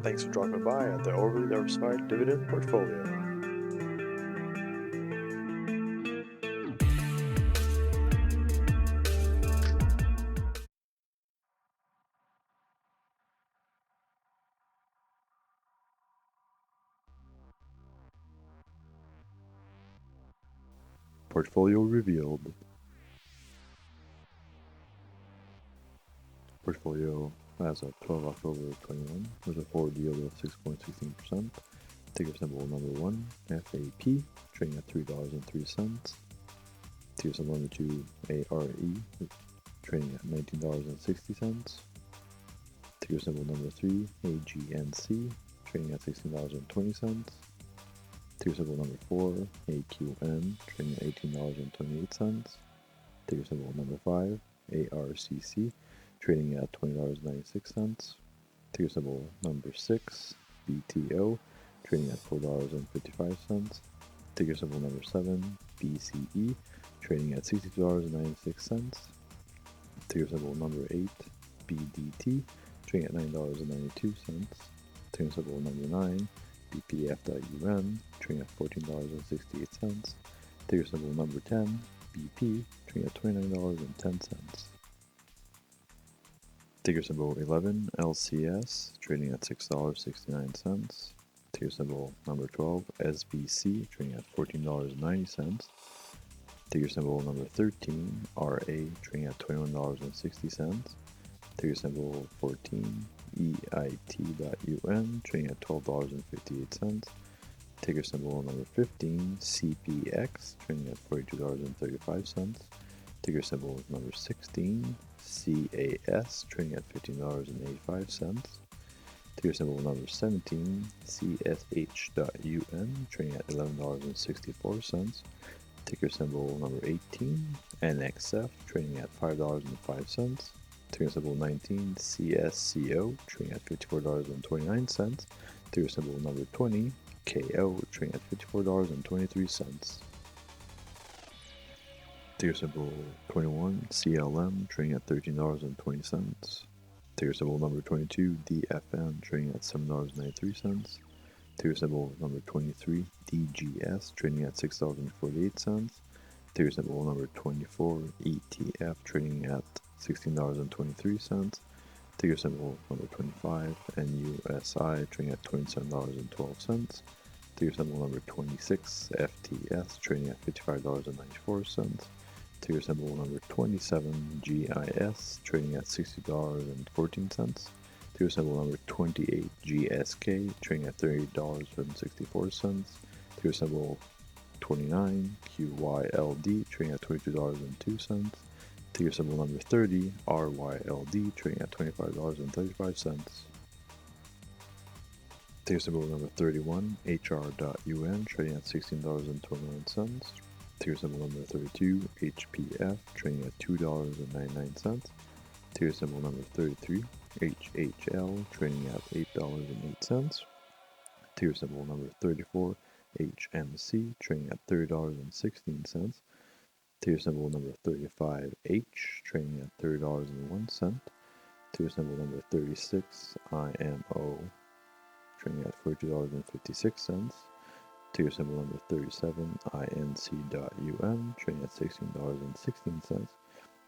Thanks for dropping by at the Overly Diversified Dividend Portfolio. Portfolio revealed. Portfolio as of 12 October 21 was a forward yield of 6.16%. Ticker symbol number 1, f.a.p, trading at $3.03. Ticker symbol number 2, f.i.r.e, trading at $19.60. Ticker symbol number 3, AGNC, trading at $16.20. Ticker symbol number 4, AQN, trading at $18.28. Ticker symbol number 5, ARCC, trading at $20.96. Ticker symbol number 6, BTO, trading at $4.55. Ticker symbol number 7, BCE, trading at $62.96. Ticker symbol number 8, BDT, trading at $9.92. Ticker symbol number 9, BPF.UN, trading at $14.68. Ticker symbol number 10, BP, trading at $29.10. Ticker symbol 11, LCS, trading at $6.69. Ticker symbol number 12, SBC, trading at $14.90. Ticker symbol number 13, RA, trading at $21.60. Ticker symbol 14, EIT.UN, trading at $12.58. Ticker symbol number 15, CPX, trading at $42.35. Ticker symbol number 16, CAS, trading at $15.85. Ticker symbol number 17, CSH.UN, trading at $11.64. Ticker symbol number 18, NXF, trading at $5.05. Ticker symbol 19, CSCO, trading at $54.29. Ticker symbol number 20, KO, trading at $54.23. Ticker symbol 21, CLM, trading at $13.20. Ticker symbol number 22, DFN, trading at $7.93. Ticker symbol number 23, DGS, trading at $6.48. Ticker symbol number 24, ETF, trading at $16.23. Ticker symbol number 25, NUSI, trading at $27.12. Ticker symbol number 26, FTS, trading at $55.94. Ticker symbol number 27, GIS, trading at $60.14. Ticker symbol number 28, GSK, trading at $30.64. Ticker symbol 29, QYLD, trading at $22.02. Ticker symbol number 30, RYLD, trading at $25.35. Ticker symbol number 31, HR.UN, trading at $16.29. Ticker symbol number 32, HPF, trading at $2.99. Ticker symbol number 33, HHL, trading at $8.08. Ticker symbol number 34, HMC, trading at $30.16. Ticker symbol number 35H, trading at $30.01. Ticker symbol number 36, IMO, trading at $42.56. Ticker symbol number 37, INC.UN, trading at $16.16.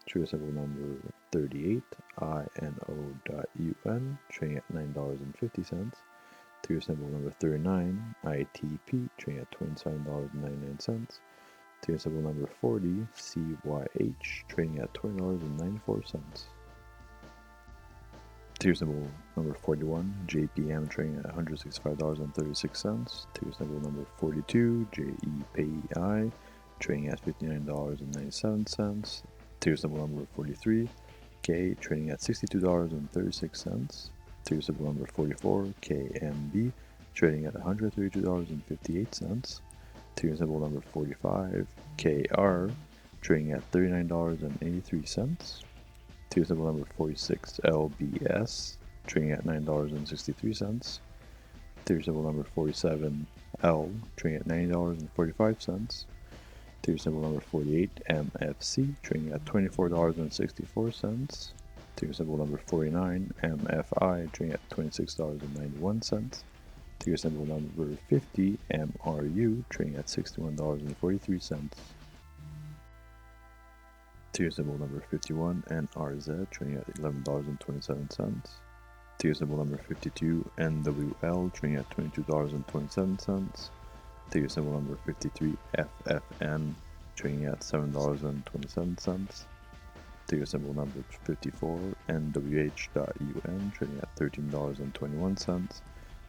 Ticker symbol number 38, INO.UN, trading at $9.50. Ticker symbol number 39, ITP, trading at $27.99. Ticker symbol number 40, CYH, trading at $20.94. Ticker symbol number 41, JPM, trading at $165.36. Ticker symbol number 42, JEPI, trading at $59.97. Ticker symbol number 43, K, trading at $62.36. Ticker symbol number 44, KMB, trading at $132.58. Ticker symbol number 45, KR, trading at $39.83. Ticker symbol number 46, LBS, trading at $9.63. Ticker symbol number 47, L, trading at $90.45. Ticker symbol number 48, MFC, trading at $24.64. Ticker symbol number 49, MFI, trading at $26.91. Ticker symbol number 50, MRU, trading at $61.43. Ticker symbol number 51, NRZ, trading at $11.27. Ticker symbol number 52, NWL, trading at $22.27. Ticker symbol number 53, FFN, trading at $7.27. Ticker symbol number 54, NWH.UN, trading at $13.21.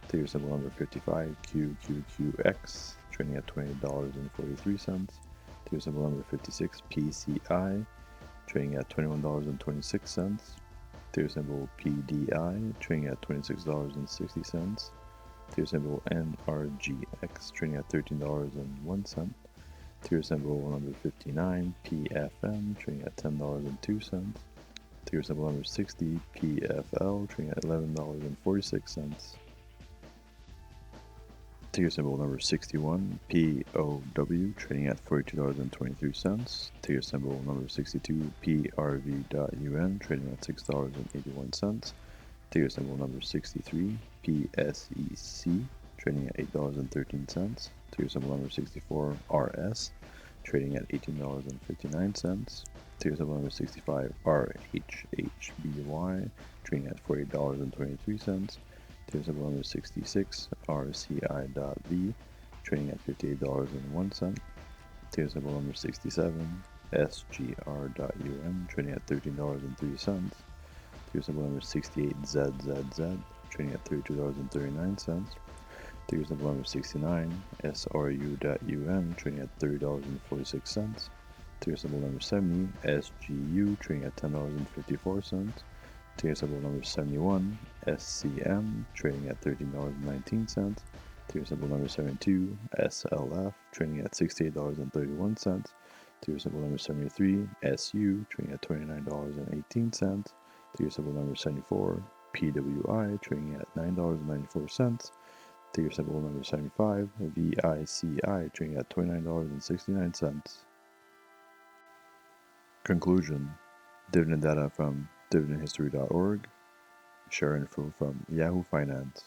Ticker symbol number 55, QQQX, trading at $20.43. Ticker symbol number 56, PCI, trading at $21.26. Ticker symbol PDI, trading at $26.60. Ticker symbol NRGX, trading at $13.01. Ticker symbol number 59, PFM, trading at $10.02. Ticker symbol number 60, PFL, trading at $11.46. Ticker symbol number 61, POW, trading at $42.23. Ticker symbol number 62, f.i.r.e, trading at $6.81. Ticker symbol number 63, PSEC, trading at $8.13. Ticker symbol number 64, RS, trading at $18.59. Ticker symbol number 65, RHHBY, trading at $48.23. Ticker symbol number 66, RCI.V, trading at $58.01. Ticker symbol number 67, SGR.UM, trading at $13.03. Ticker symbol number 68, ZZZ, trading at $32.39. Ticker symbol number 69, SRU.UM, trading at $30.46. Ticker symbol number 70, SGU, trading at $10.54. Ticker symbol number 71, SCM, trading at $13.19. Ticker symbol number 72, SLF, trading at $68.31. Ticker symbol number 73, SU, trading at $29.18. Ticker symbol number 74, PWI, trading at $9.94. Ticker symbol number 75, VICI, trading at $29.69. Conclusion. Dividend data from dividendhistory.org. Share info from Yahoo Finance.